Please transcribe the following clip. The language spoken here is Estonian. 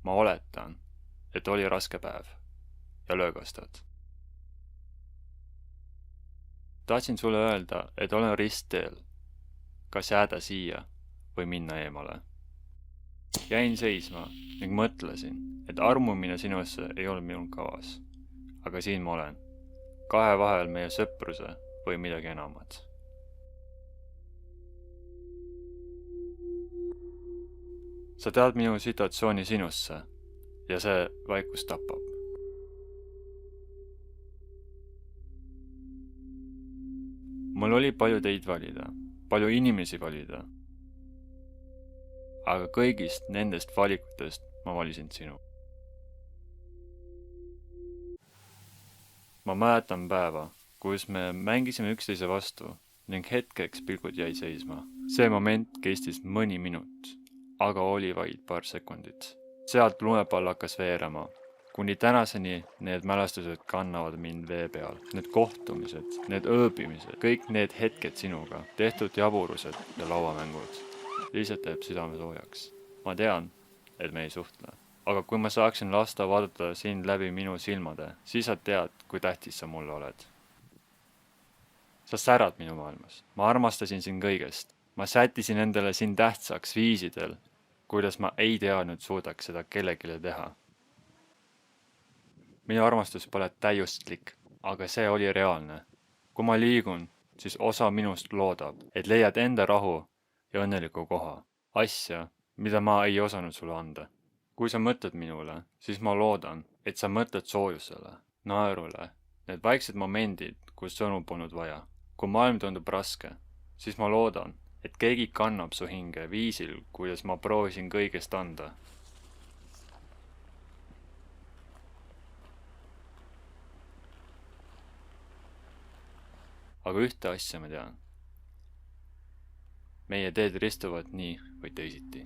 Ma oletan, et oli raske päev ja löögastad. Tahtsin sulle öelda, et olen ristteel, kas jääda siia või minna eemale. Jäin seisma ning mõtlesin, et armumine sinusse ei olnud minul kavas. Aga siin ma olen, kahe vahel meie sõpruse või midagi enamat. Sa tead minu situatsiooni sinusse ja see vaikus tapab. Mul oli palju teid valida, palju inimesi valida. Aga kõigist nendest valikutest ma valisin sinu. Ma mäletan päeva, kus me mängisime üksteise vastu ning hetkeks pilgud jäi seisma. See moment kestis mõni minut, aga oli vaid paar sekundit. Sealt lumepall hakkas veerema. Kuni tänaseni need mälestused kannavad mind vee peal. Need kohtumised, need ööbimised, kõik need hetked sinuga, tehtud jaburused ja lauamängud. Lihtsalt teeb südame soojaks. Ma tean, et me ei suhtle. Aga kui ma saaksin lasta vaadata sind läbi minu silmade, siis sa tead, kui tähtis sa mulle oled. Sa särad minu maailmas. Ma armastasin sind kõigest. Ma sättisin endale sind tähtsaks viisidel, kuidas ma ei teadnud suudaks seda kellelegi teha. Minu armastus pole täiustlik, aga see oli reaalne. Kui ma liigun, siis osa minust loodab, et leiad enda rahu ja õnneliku koha. Asja, mida ma ei osanud sulle anda. Kui sa mõtled minule, siis ma loodan, et sa mõtled soojusele, naerule, need vaiksed momendid, kus sõnu polnud vaja. Kui maailm tundub raske, siis ma loodan, et keegi kannab su hinge viisil, kuidas ma proovisin kõigest anda. Aga ühte asja ma tean. Meie teed ristuvad nii või teisiti.